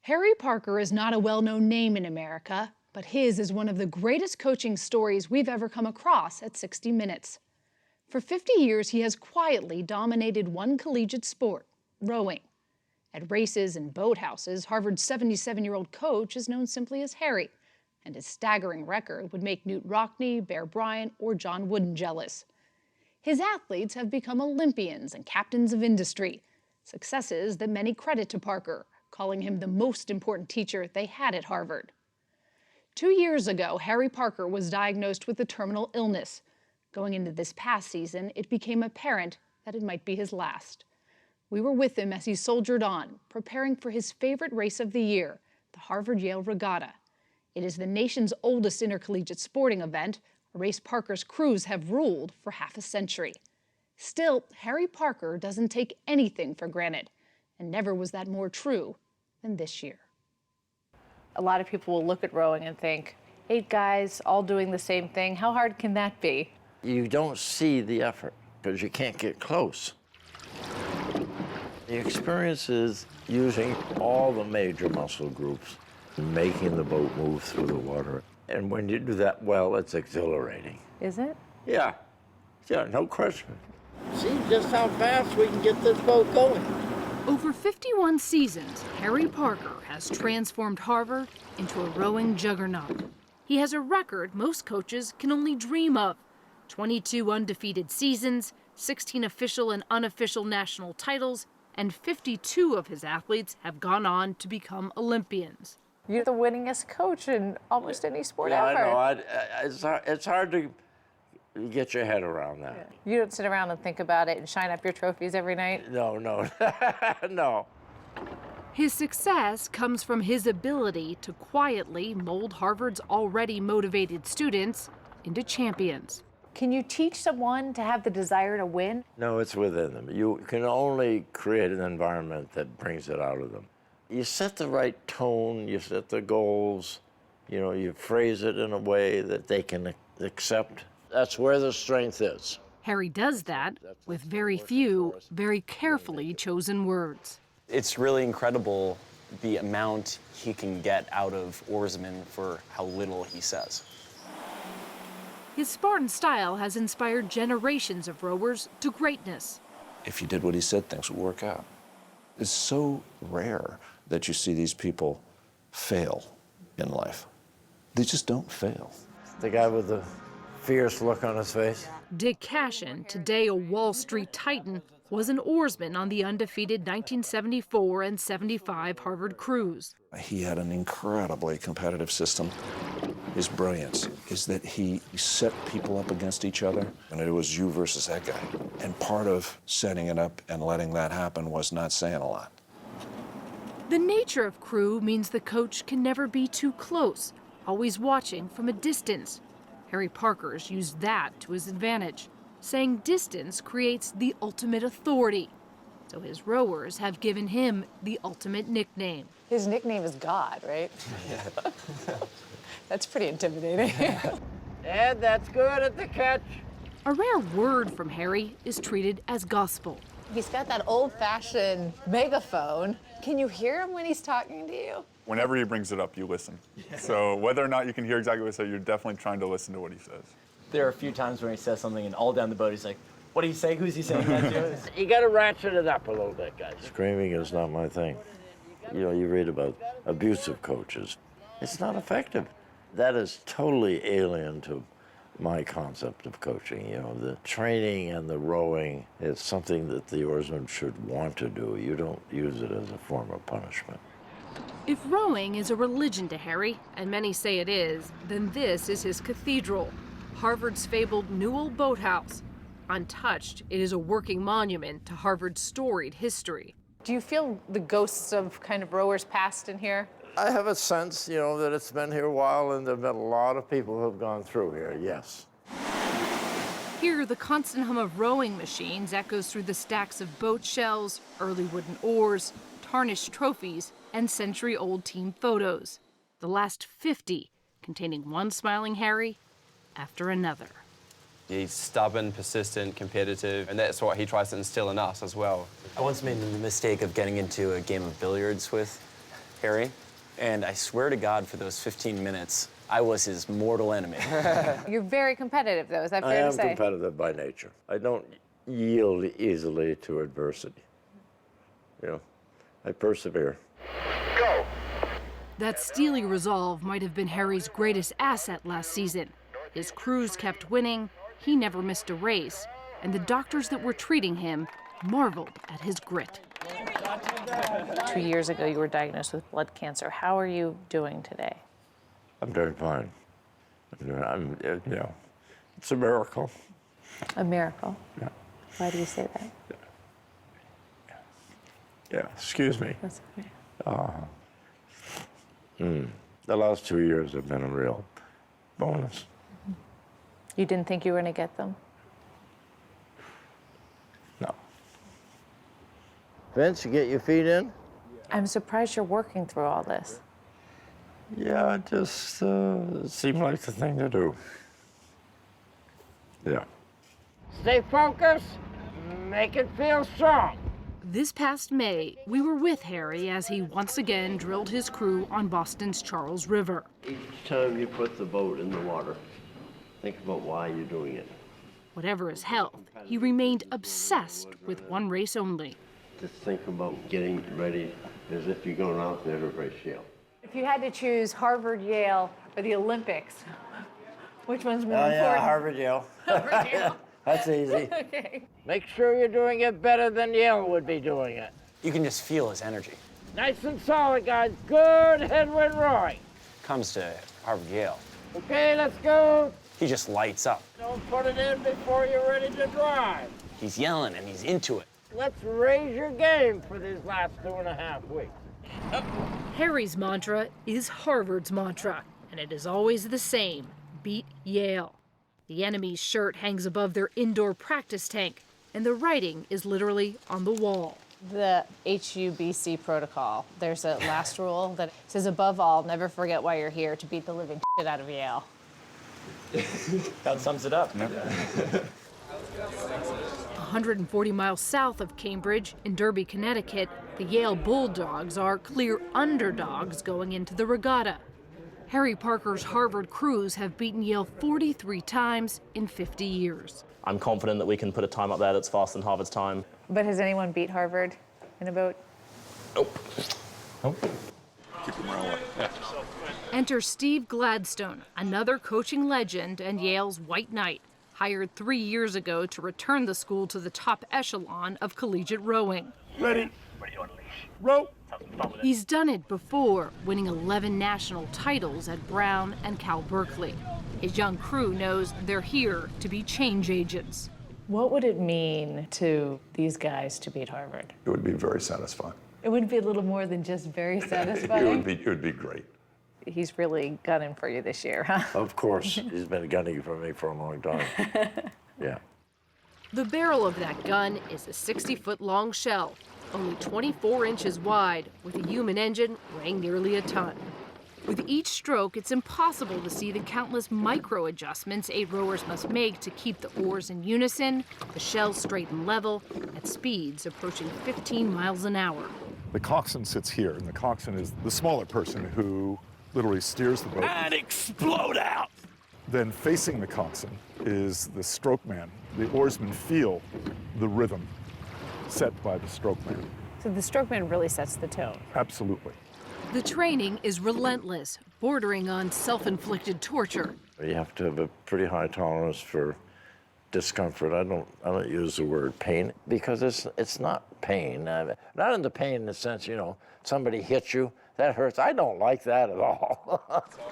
Harry Parker is not a well-known name in America, but his is one of the greatest coaching stories we've ever come across at 60 Minutes. For 50 years, he has quietly dominated one collegiate sport, rowing. At races and boathouses, Harvard's 77-year-old coach is known simply as Harry, and his staggering record would make Knute Rockne, Bear Bryant, or John Wooden jealous. His athletes have become Olympians and captains of industry, successes that many credit to Parker, calling him the most important teacher they had at Harvard. 2 years ago, Harry Parker was diagnosed with a terminal illness. Going into this past season, it became apparent that it might be his last. We were with him as he soldiered on, preparing for his favorite race of the year, the Harvard-Yale Regatta. It is the nation's oldest intercollegiate sporting event, a race Parker's crews have ruled for half a century. Still, Harry Parker doesn't take anything for granted, and never was that more true than this year. A lot of people will look at rowing and think, 8 guys all doing the same thing, how hard can that be? You don't see the effort because you can't get close. The experience is using all the major muscle groups, making the boat move through the water. And when you do that well, it's exhilarating. Is it? Yeah, no question. See just how fast we can get this boat going. Over 51 seasons, Harry Parker has transformed Harvard into a rowing juggernaut. He has a record most coaches can only dream of: 22 undefeated seasons, 16 official and unofficial national titles, and 52 of his athletes have gone on to become Olympians. You're the winningest coach in almost any sport ever. I know. It's hard to get your head around that. Yeah. You don't sit around and think about it and shine up your trophies every night? No, no. His success comes from his ability to quietly mold Harvard's already motivated students into champions. Can you teach someone to have the desire to win? No, it's within them. You can only create an environment that brings it out of them. You set the right tone, you set the goals, you phrase it in a way that they can accept. That's where the strength is. Harry does that with very few, very carefully chosen words. It's really incredible the amount he can get out of oarsmen for how little he says. His Spartan style has inspired generations of rowers to greatness. If you did what he said, things would work out. It's so rare that you see these people fail in life. They just don't fail. The guy with the fierce look on his face. Dick Cashin, today a Wall Street titan, was an oarsman on the undefeated 1974 and 75 Harvard crews. He had an incredibly competitive system. His brilliance is that he set people up against each other, and it was you versus that guy. And part of setting it up and letting that happen was not saying a lot. The nature of crew means the coach can never be too close, always watching from a distance. Harry Parker's used that to his advantage, saying distance creates the ultimate authority. So his rowers have given him the ultimate nickname. His nickname is God, right? Yeah. That's pretty intimidating. And that's good at the catch. A rare word from Harry is treated as gospel. He's got that old-fashioned megaphone. Can you hear him when he's talking to you? Whenever he brings it up, you listen. So whether or not you can hear exactly what he says, you're definitely trying to listen to what he says. There are a few times when he says something and all down the boat he's like, what do you say? Who's he saying that to? You got to ratchet it up a little bit, guys. Screaming is not my thing. You read about abusive coaches. It's not effective. That is totally alien to my concept of coaching. The training and the rowing is something that the oarsman should want to do. You don't use it as a form of punishment. If rowing is a religion to Harry, and many say it is, then this is his cathedral, Harvard's fabled Newell Boathouse. Untouched, it is a working monument to Harvard's storied history. Do you feel the ghosts of kind of rowers past in here? I have a sense, that it's been here a while, and there have been a lot of people who have gone through here, yes. Here, the constant hum of rowing machines echoes through the stacks of boat shells, early wooden oars, tarnished trophies, and century-old team photos. The last 50 containing one smiling Harry after another. He's stubborn, persistent, competitive, and that's what he tries to instill in us as well. I once made the mistake of getting into a game of billiards with Harry, and I swear to God, for those 15 minutes, I was his mortal enemy. You're very competitive, though. Is that I fair am to say? competitive by nature. I don't yield easily to adversity. You know, I persevere. That steely resolve might have been Harry's greatest asset last season. His crews kept winning, he never missed a race, and the doctors that were treating him marveled at his grit. 2 years ago, you were diagnosed with blood cancer. How are you doing today? I'm doing fine. It's a miracle. A miracle. Yeah. Why do you say that? Yeah, excuse me. That's okay. The last 2 years have been a real bonus. You didn't think you were going to get them? No. Vince, you get your feet in? I'm surprised you're working through all this. Yeah, it just seemed like the thing to do. Yeah. Stay focused. Make it feel strong. This past May, we were with Harry as he once again drilled his crew on Boston's Charles River. Each time you put the boat in the water, think about why you're doing it. Whatever his health, he remained obsessed with one race only. Just think about getting ready as if you're going out there to race Yale. If you had to choose Harvard, Yale, or the Olympics, which one's more important? Harvard, Yale. Harvard, Yale. That's easy. Okay. Make sure you're doing it better than Yale would be doing it. You can just feel his energy. Nice and solid, guys. Good headwind rowing. Comes to Harvard Yale. Okay, let's go. He just lights up. Don't put it in before you're ready to drive. He's yelling and he's into it. Let's raise your game for these last 2.5 weeks. Harry's mantra is Harvard's mantra, and it is always the same: beat Yale. The enemy's shirt hangs above their indoor practice tank, and the writing is literally on the wall. The HUBC protocol, there's a last rule that says, above all, never forget why you're here, to beat the living shit out of Yale. That sums it up. 140 miles south of Cambridge, in Derby, Connecticut, the Yale Bulldogs are clear underdogs going into the regatta. Harry Parker's Harvard crews have beaten Yale 43 times in 50 years. I'm confident that we can put a time up there that's faster than Harvard's time. But has anyone beat Harvard in a boat? Nope. Enter Steve Gladstone, another coaching legend and Yale's White Knight, hired 3 years ago to return the school to the top echelon of collegiate rowing. Ready. Row. He's done it before, winning 11 national titles at Brown and Cal Berkeley. His young crew knows they're here to be change agents. What would it mean to these guys to beat Harvard? It would be very satisfying. It would be a little more than just very satisfying. It would be great. He's really gunning for you this year, huh? Of course, he's been gunning for me for a long time. Yeah. The barrel of that gun is a 60-foot-long shell, only 24 inches wide, with a human engine weighing nearly a ton. With each stroke, it's impossible to see the countless micro-adjustments 8 rowers must make to keep the oars in unison, the shell straight and level, at speeds approaching 15 miles an hour. The coxswain sits here, and the coxswain is the smaller person who literally steers the boat. And explode out. Then facing the coxswain is the stroke man. The oarsmen feel the rhythm set by the stroke man. So the strokeman really sets the tone. Absolutely. The training is relentless, bordering on self-inflicted torture. You have to have a pretty high tolerance for discomfort. I don't use the word pain because it's not pain. Not in the pain in the sense, somebody hits you, that hurts. I don't like that at all.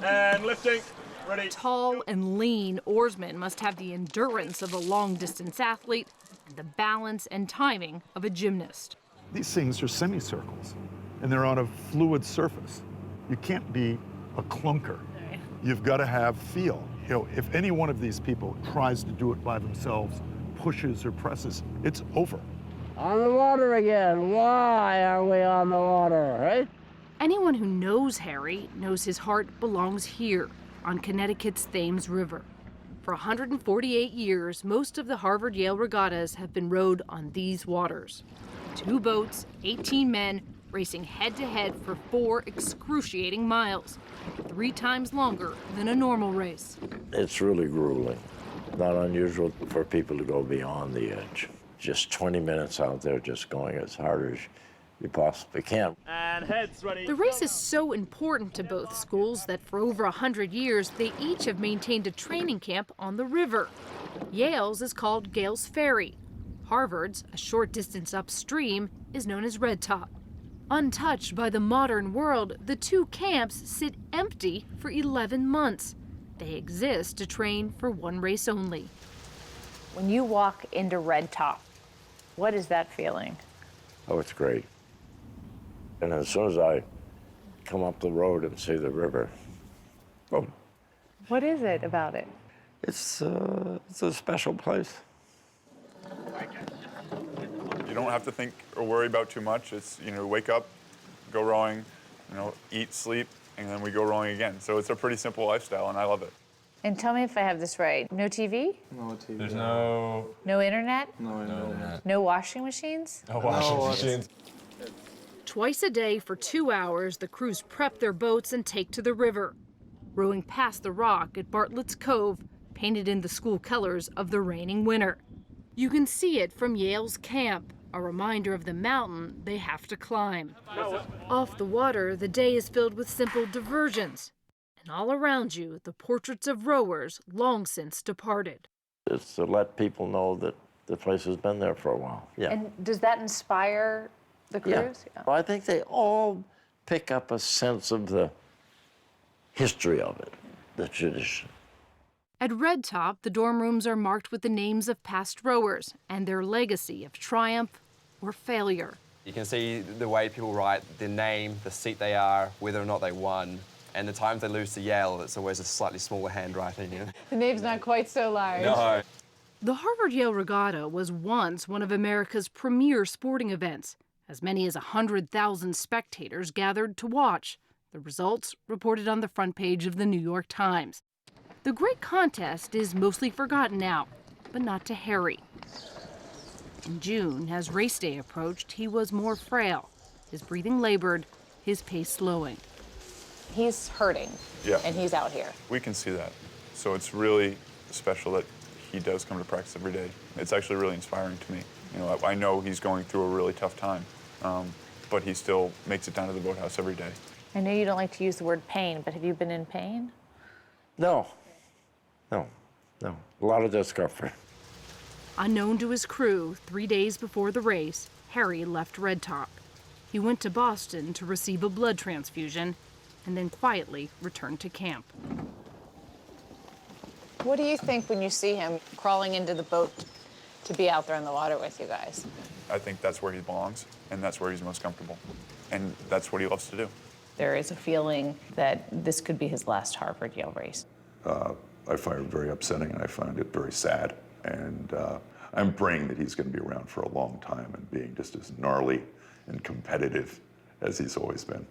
And lifting. Ready. Tall and lean oarsmen must have the endurance of a long-distance athlete and the balance and timing of a gymnast. These things are semicircles, and they're on a fluid surface. You can't be a clunker. You've got to have feel. If any one of these people tries to do it by themselves, pushes or presses, it's over. On the water again. Why are we on the water, right? Anyone who knows Harry knows his heart belongs here, on Connecticut's Thames River. For 148 years, most of the Harvard-Yale regattas have been rowed on these waters. 2 boats, 18 men, racing head-to-head for 4 excruciating miles, 3 times longer than a normal race. It's really grueling. Not unusual for people to go beyond the edge. Just 20 minutes out there just going as hard as you possibly can. And heads ready. The race is so important to both schools that for over 100 years, they each have maintained a training camp on the river. Yale's is called Gales Ferry. Harvard's, a short distance upstream, is known as Red Top. Untouched by the modern world, the 2 camps sit empty for 11 months. They exist to train for one race only. When you walk into Red Top, what is that feeling? Oh, it's great. And as soon as I come up the road and see the river, boom. What is it about it? It's a special place. You don't have to think or worry about too much. It's, wake up, go rowing, eat, sleep, and then we go rowing again. So it's a pretty simple lifestyle, and I love it. And tell me if I have this right. No TV? No TV. There's no internet? No internet. No washing machines? No washing machines. Twice a day for 2 hours, the crews prep their boats and take to the river, rowing past the rock at Bartlett's Cove, painted in the school colors of the reigning winner. You can see it from Yale's camp, a reminder of the mountain they have to climb. Off the water, the day is filled with simple diversions. And all around you, the portraits of rowers long since departed. It's to let people know that the place has been there for a while. Yeah. And does that inspire the crews? Yeah. Well, I think they all pick up a sense of the history of it, the tradition. At Red Top, the dorm rooms are marked with the names of past rowers and their legacy of triumph or failure. You can see the way people write their name, the seat they are, whether or not they won. And the times they lose to Yale, it's always a slightly smaller handwriting. The name's not quite so large. No. The Harvard-Yale Regatta was once one of America's premier sporting events. As many as 100,000 spectators gathered to watch. The results reported on the front page of the New York Times. The great contest is mostly forgotten now, but not to Harry. In June, as race day approached, he was more frail. His breathing labored, his pace slowing. He's hurting, and he's out here. We can see that. So it's really special that he does come to practice every day. It's actually really inspiring to me. I know he's going through a really tough time, but he still makes it down to the boathouse every day. I know you don't like to use the word pain, but have you been in pain? No. A lot of discomfort. Unknown to his crew, 3 days before the race, Harry left Red Top. He went to Boston to receive a blood transfusion and then quietly returned to camp. What do you think when you see him crawling into the boat to be out there in the water with you guys? I think that's where he belongs, and that's where he's most comfortable. And that's what he loves to do. There is a feeling that this could be his last Harvard-Yale race. I find it very upsetting, and I find it very sad. And I'm praying that he's going to be around for a long time and being just as gnarly and competitive as he's always been.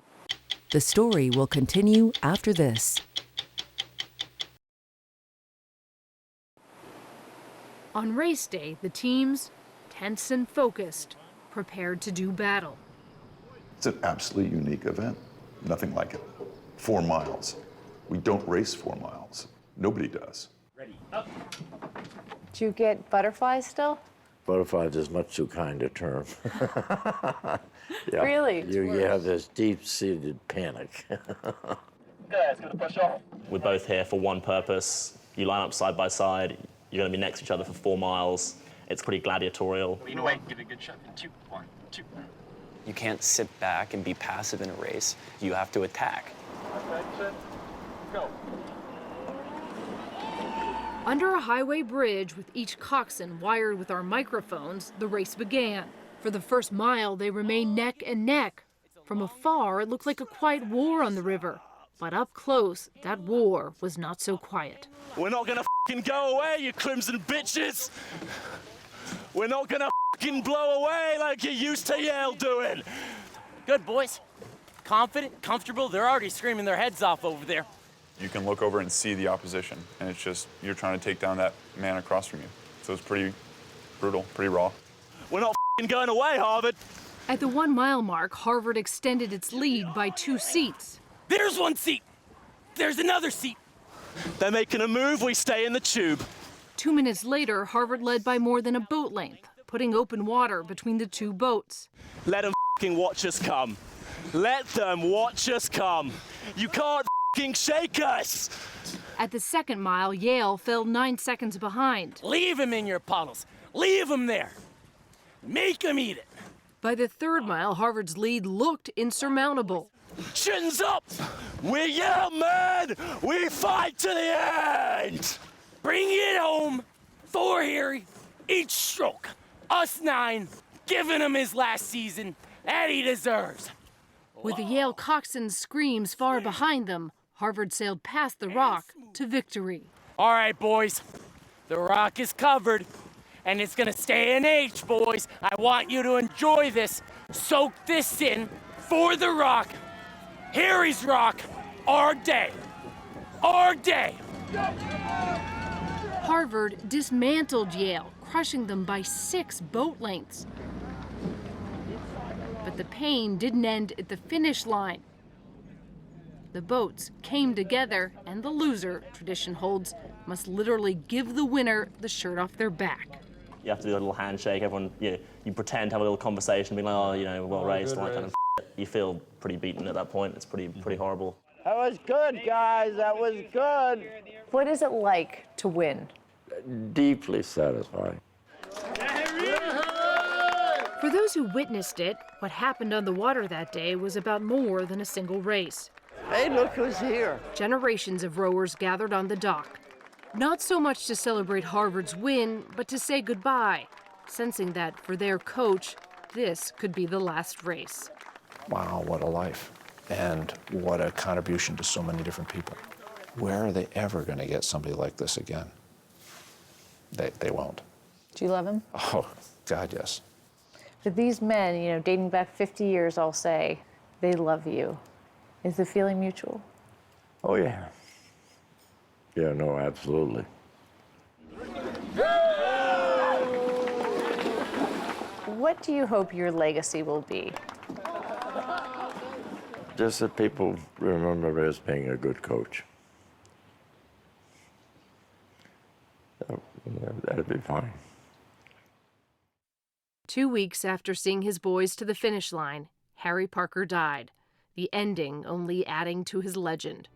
The story will continue after this. On race day, the teams, tense and focused, prepared to do battle. It's an absolutely unique event. Nothing like it. 4 miles. We don't race 4 miles. Nobody does. Ready, up. Do you get butterflies still? Butterflies is much too kind a term. Yeah. Really? You have this deep-seated panic. Guys, gonna push off. We're both here for one purpose. You line up side by side. You're going to be next to each other for 4 miles. It's pretty gladiatorial. Lean away, give it a good shot. 2, 1, 2. You can't sit back and be passive in a race. You have to attack. Attention, go. Under a highway bridge with each coxswain wired with our microphones, the race began. For the first mile, they remained neck and neck. From afar, it looked like a quiet war on the river. But up close, that war was not so quiet. We're not gonna f***ing go away, you crimson bitches! We're not gonna f***ing blow away like you used to Yale doing! Good, boys. Confident, comfortable, they're already screaming their heads off over there. You can look over and see the opposition, and it's just, you're trying to take down that man across from you. So it's pretty brutal, pretty raw. We're not f***ing going away, Harvard. At the 1 mile mark, Harvard extended its lead by 2 seats. There's one seat. There's another seat. They're making a move, we stay in the tube. 2 minutes later, Harvard led by more than a boat length, putting open water between the 2 boats. Let them f***ing watch us come. Let them watch us come. You can't f***ing shake us. At the 2nd mile, Yale fell 9 seconds behind. Leave him in your puddles. Leave him there. Make him eat it. By the 3rd mile, Harvard's lead looked insurmountable. Chins up! We Yale men! We fight to the end! Bring it home. 4 Harry, each stroke. Us 9, giving him his last season that he deserves. With the Yale coxswain's screams far behind them, Harvard sailed past the rock to victory. All right, boys. The rock is covered, and it's gonna stay an H, boys. I want you to enjoy this. Soak this in for the rock. Harry's rock, our day. Our day. Harvard dismantled Yale, crushing them by 6 boat lengths. But the pain didn't end at the finish line. The boats came together, and the loser, tradition holds, must literally give the winner the shirt off their back. You have to do a little handshake. Everyone, you pretend to have a little conversation, being like, oh, well raced, all that kind of shit. You feel pretty beaten at that point. It's pretty horrible. That was good, guys. That was good. What is it like to win? Deeply satisfying. For those who witnessed it, what happened on the water that day was about more than a single race. Hey, look who's here. Generations of rowers gathered on the dock. Not so much to celebrate Harvard's win, but to say goodbye, sensing that for their coach, this could be the last race. Wow, what a life. And what a contribution to so many different people. Where are they ever going to get somebody like this again? They won't. Do you love him? Oh, God, yes. But these men, dating back 50 years, all say they love you. Is the feeling mutual? Oh, yeah. Yeah, no, absolutely. What do you hope your legacy will be? Just that people remember me as being a good coach. That'd be fine. 2 weeks after seeing his boys to the finish line, Harry Parker died, the ending only adding to his legend.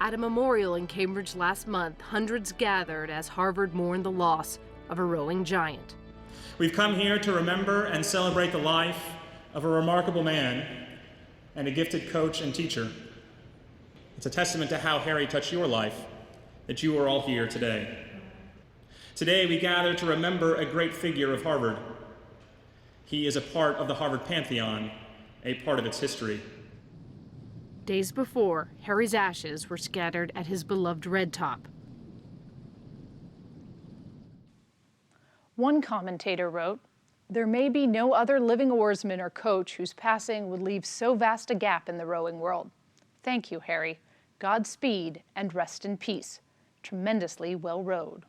At a memorial in Cambridge last month, hundreds gathered as Harvard mourned the loss of a rowing giant. We've come here to remember and celebrate the life of a remarkable man and a gifted coach and teacher. It's a testament to how Harry touched your life that you are all here today. Today we gather to remember a great figure of Harvard. He is a part of the Harvard Pantheon, a part of its history. Days before, Harry's ashes were scattered at his beloved Red Top. One commentator wrote, "There may be no other living oarsman or coach whose passing would leave so vast a gap in the rowing world. Thank you, Harry. Godspeed and rest in peace. Tremendously well rowed."